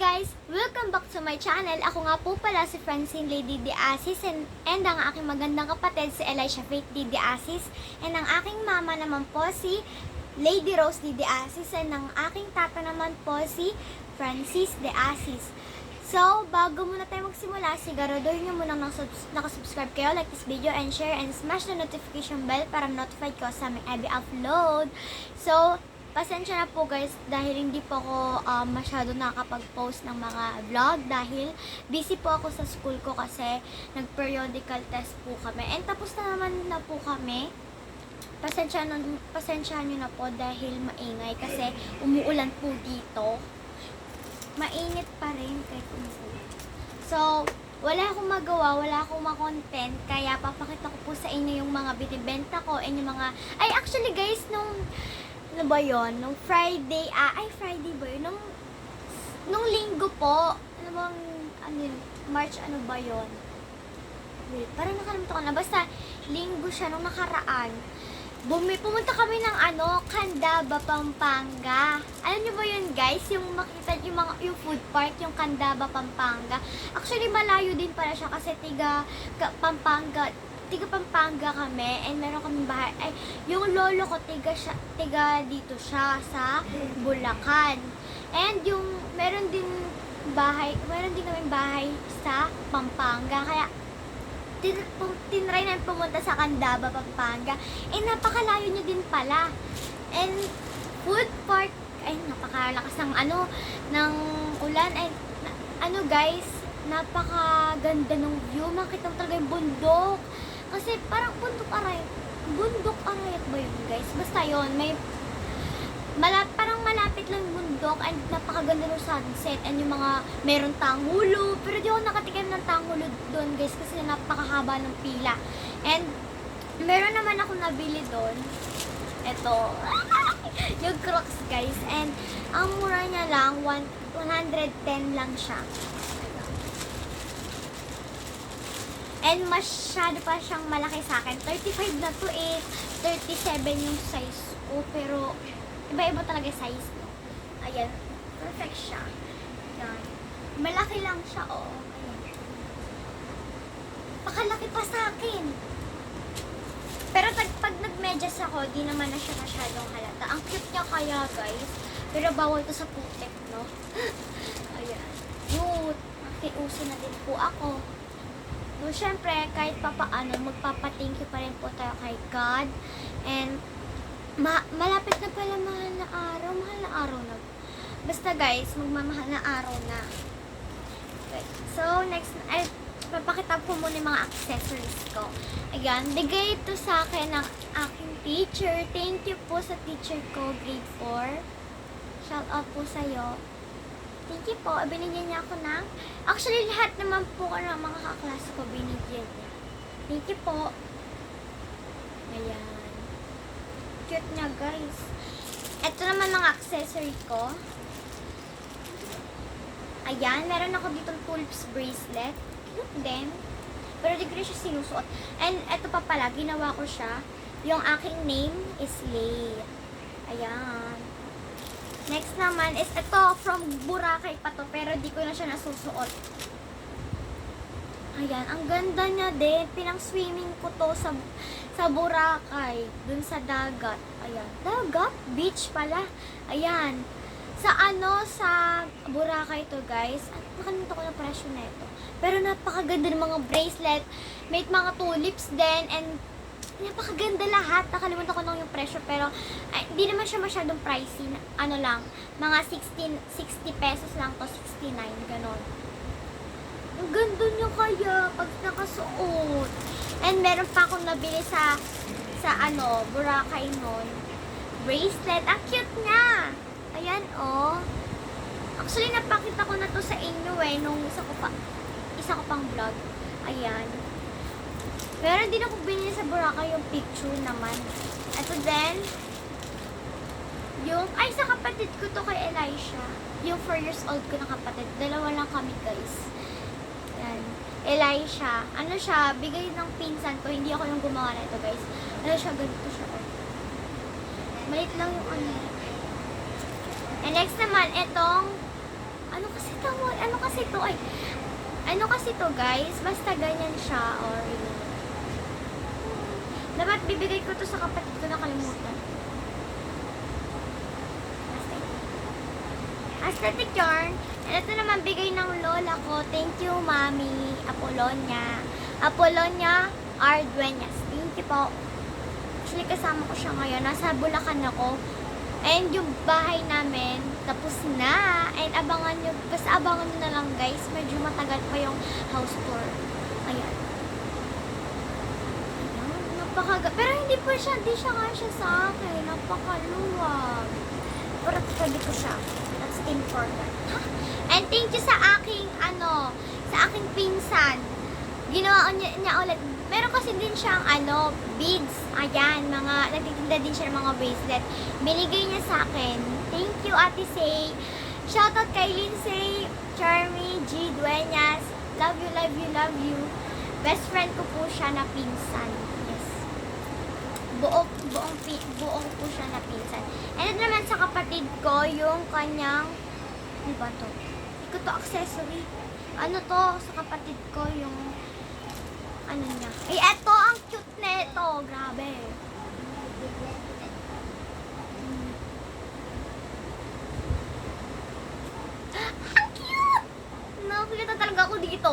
guys! Welcome back to my channel. Ako nga po pala si Francine Lady Diasis and ang aking magandang kapatid si Elisha Faith Diasis and ang aking mama naman po si Lady Rose Diasis and ang aking tata naman po si Francis Diasis. So, bago muna tayo magsimula, siguraduhin nyo muna nakasubscribe kayo, like this video and share and smash the notification bell para notified ko sa aming every upload. So, pasensya na po guys dahil hindi po ako masyado nakakapag-post ng mga vlog dahil busy po ako sa school ko kasi nag-periodical test po kami. And tapos na naman na po kami. Pasensya nyo na po dahil maingay kasi umuulan po dito. Mainit pa rin kahit umuulan. So, wala akong magawa, wala akong ma-content kaya papakita ko po sa inyo yung mga binibenta ko and yung mga... Ay, actually guys, ano ba yun? Nung Friday, Friday ba yun? Nung linggo po, March, ano ba yun? Wait, parang nakalimutan ko na. Basta, linggo siya nung nakaraan. Pumunta kami ng Candaba, Pampanga. Alam niyo ba yun guys? Yung makita yung food park, yung Candaba, Pampanga. Actually, malayo din pala siya kasi tiga Pampanga kami and meron kaming bahay. Ay, yung lolo ko tiga dito siya sa Bulacan. And yung meron din kaming bahay sa Pampanga. Kaya tinry namin pumunta sa Candaba, Pampanga. Eh, napakalayo niya din pala. And food park, ay napakalakas ng ulan. Ay, guys, napakaganda ng view. Makita mo talaga yung bundok. Kasi parang bundok arayat ba yun guys? Basta yun, parang malapit lang yung bundok and napakaganda ng sunset and yung mga meron tanghulo. Pero di ako nakatikim ng tanghulo doon guys kasi napakahaba ng pila. And meron naman ako nabili doon. Ito. Yung Crocs guys. And ang mura niya lang, 110 lang siya. And masyado pa siyang malaki sa akin. 35 na to eh. 37 yung size ko. Pero, iba-iba talaga size no. Ayan. Perfect siya. Ayan. Malaki lang siya, oh. Ayan. Pakalaki pa sa akin. Pero pag nag-medyas ako, di naman na siya masyadong halata. Ang cute niya kaya, guys. Pero bawal to sa putek, no? Ayan. Cute. Makiuso na din po ako. So, syempre, kahit papaano, magpapa-thank you pa rin po tayo kay God. And, malapit na pala mahal na araw. Mahal na araw na. Basta guys, magmamahal na araw na. Okay. So, next, papakita ko muna yung mga accessories ko. Ayan, bigay ito sa akin ng aking teacher. Thank you po sa teacher ko, grade 4. Shout out po sa'yo. Thank you po. Binigyan niya ako ng... Actually, lahat naman po ng mga kaklase ko binigyan niya. Thank you po. Ayan. Cute niya, guys. Ito naman mga accessory ko. Ayan. Meron ako ditong tulips bracelet. Cute din. Pero di ko rin siya sinusuot. And ito pa pala, ginawa ko siya. Yung aking name is Lay. Ayan. Next naman is ito from Boracay pa to pero di ko na siya nasusuot. Ayan, ang ganda niya din. Pinang-swimming ko to sa Boracay, dun sa dagat. Ayan, dagat? Beach pala. Ayan. Sa Boracay to guys. At nakalimutan ko na presyo na ito. Pero napakaganda ng mga bracelet. May mga tulips din and napakaganda lahat. Nakalimutan ko lang yung presyo pero hindi naman siya masyadong pricey. Mga 60 pesos lang to, 69, ganon. Ang ganda niya kaya pag nakasuot. And meron pa akong nabili sa Boracay nun. Bracelet. Ang cute niya. Ayan, oh. Actually, napakita ko na to sa inyo nung isa ko pang vlog. Ayan. Pero din ako binili sa Boracay yung picture naman. Ito din, sa kapatid ko to kay Elisha. Yung 4 years old ko na kapatid. Dalawa lang kami guys. Yan. Elisha. Bigay ng pinsan ko. Hindi ako yung gumawa na ito guys. Ganito siya. Maliit lang yung And next naman, itong, kasi tawag ito ay, ano kasi to guys, basta ganyan siya, or yun. Dapat bibigay ko to sa kapatid ko, nakalimutan. Aesthetic yarn. And ito naman, bigay ng lola ko. Thank you, Mami. Apolonia. Apolonia Arduenas. Thank you po. Actually, kasama ko siya ngayon. Nasa Bulacan ako. And yung bahay namin, tapos na. And abangan nyo, basta abangan nyo na lang guys. Medyo matagal pa yung house tour. Ayan. Pero hindi siya kasya sa akin. Napakaluwag. Pero pwede ko siya. That's important. And thank you sa aking, sa aking pinsan. Ginawa niya ulit. Meron kasi din siyang, beads. Ayan, nagtitinda din siya ng mga bracelet. Binigay niya sa akin. Thank you, Ate Say. Shoutout kay Lindsay, Charmy, G. Dueñas. Love you, love you, love you. Best friend ko po siya na pinsan. Yes. Buong po siya na pinsan. And ito naman sa kapatid ko, yung kanyang, ano ba to? Hindi ko to accessory. Ano to, sa kapatid ko, yung, ano niya. Eh, eto, ang cute na ito. Grabe. Ang cute! Nakakita talaga ako dito.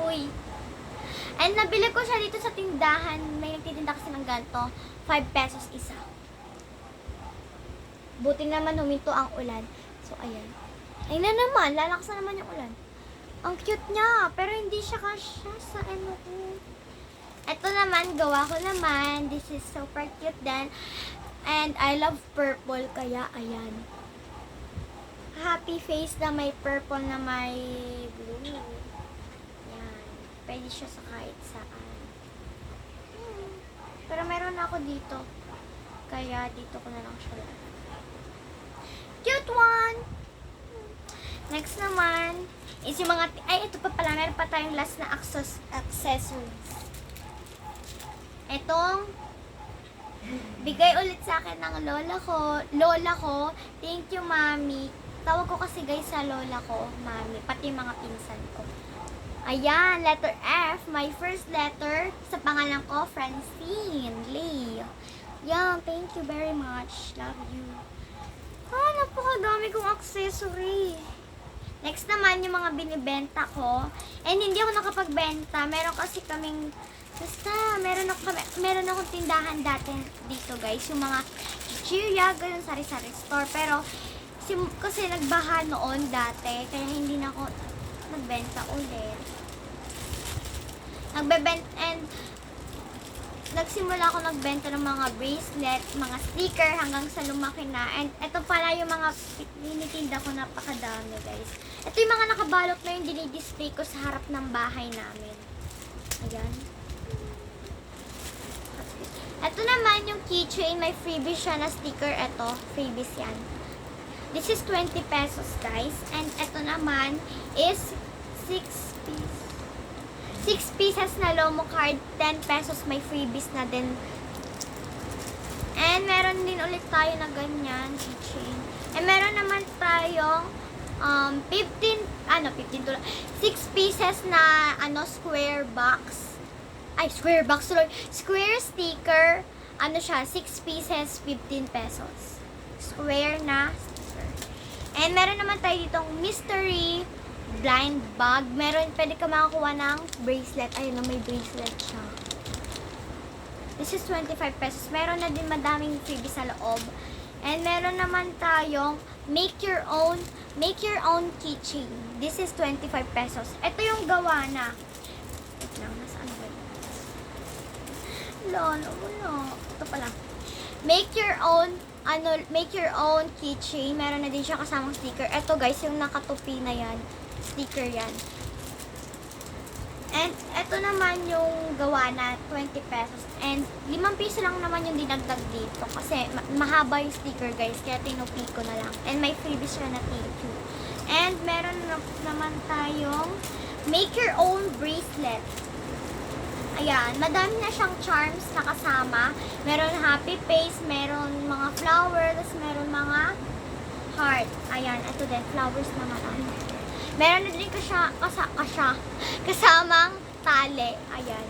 Uy. And nabili ko siya dito sa tindahan. May nagtitinda kasi ng ganito. 5 pesos isa. Buti naman huminto ang ulan. So, ayan. Ayun na naman. Lalakas na naman yung ulan. Ang cute niya. Pero hindi siya kasya sa ano ko. Ito naman, gawa ko naman. This is super cute din. And I love purple. Kaya, ayan. Happy face na may purple na may blue. Yan. Pwede siya sa kahit saan. Pero meron na ako dito. Kaya dito ko na lang siya. Cute one! Next naman is yung mga... Ay, ito pa pala. Meron pa tayong last na accessories. Itong bigay ulit sa akin ng lola ko. Thank you, Mami. Tawag ko kasi guys sa lola ko, Mami. Pati mga pinsan ko. Ayan, letter F. My first letter sa pangalan ko, Francine Lee. Yan, thank you very much. Love you. Napakadami kong accessory. Next naman, yung mga binibenta ko. And hindi ako nakapagbenta. Meron kasi kaming, basta, meron akong tindahan dati dito guys. Yung mga chichirya, ganun, sari-sari store. Pero, kasi nagbaha noon dati. Kaya hindi na ako nagbenta ulit. And nagsimula ako nagbenta ng mga bracelet, mga sticker hanggang sa lumaki na. And ito pala yung mga tinitinda ko, napakadami guys. Ito yung mga nakabalot na yung dinidisplay ko sa harap ng bahay namin. Ayan. Ito naman yung keychain, may freebies siya na sticker. Ito, freebies yan. This is 20 pesos guys. And ito naman is 6 pieces. 6 pieces na Lomo card, 10 pesos, may freebies na din. And meron din ulit tayo na ganyan, keychain. And meron naman tayong 6 pieces na square box. Ay, square box, sorry. Square sticker, siya, 6 pieces, 15 pesos. Square na sticker. And meron naman tayo ditong mystery blind bag. Pwede ka makakuha ng bracelet. Ayun, may bracelet siya. This is 25 pesos. Meron na din madaming freebies sa loob. And meron naman tayong make your own keychain. This is 25 pesos. Ito yung gawa na. Wait lang, nasaan ba? Wala. Ito pala. Make your own keychain. Meron na din siya kasamang sticker. Ito guys, yung nakatupi na yan. Sticker yan. And ito naman yung gawa na 20 pesos. And 5 piso lang naman yung dinagdag dito. Kasi mahaba yung sticker guys. Kaya tinupi ko na lang. And may freebies siya na thank you. And meron naman tayong make your own bracelet. Ayan. Madami na siyang charms na kasama. Meron happy face. Meron mga flowers. Meron mga heart. Ayan. Ito din. Flowers naman. Meron na din kasamang tali. Ayan.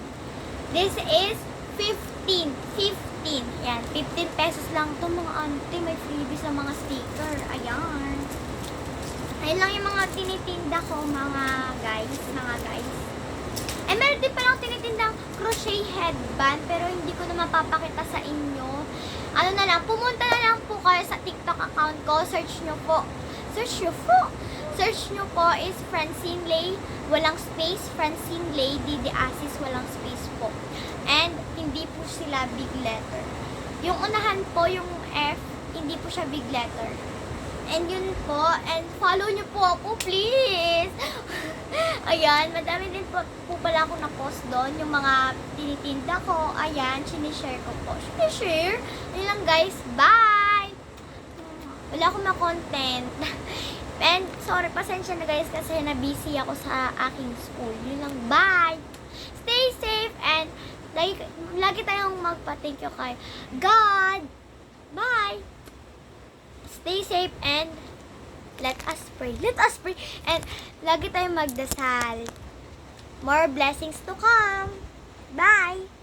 This is 15. Yan, 15 pesos lang to mga auntie. May freebies sa mga sticker. Ayan. Ayun lang yung mga tinitinda ko, mga guys. Eh, meron din palang tinitindang crochet headband, pero hindi ko na mapapakita sa inyo. Ano na lang, pumunta na lang po kayo sa TikTok account ko. Search nyo po is Francine Lay, walang space, Francine Lay, Didi Asis, walang space po. And, hindi po sila big letter. Yung unahan po, yung F, hindi po siya big letter. And yun po, and follow nyo po ako, please! Ayan, madami din po pala ako na-post doon, yung mga tinitinda ko, ayan, sinishare ko po. Sinishare? Ayun lang guys, bye! Wala akong ma-content. And, sorry, pasensya na guys kasi na-busy ako sa aking school. Yun lang, bye! Stay safe and lagi tayong magpa-thank you kay God. Bye! Stay safe and let us pray. And lagi tayong magdasal. More blessings to come. Bye!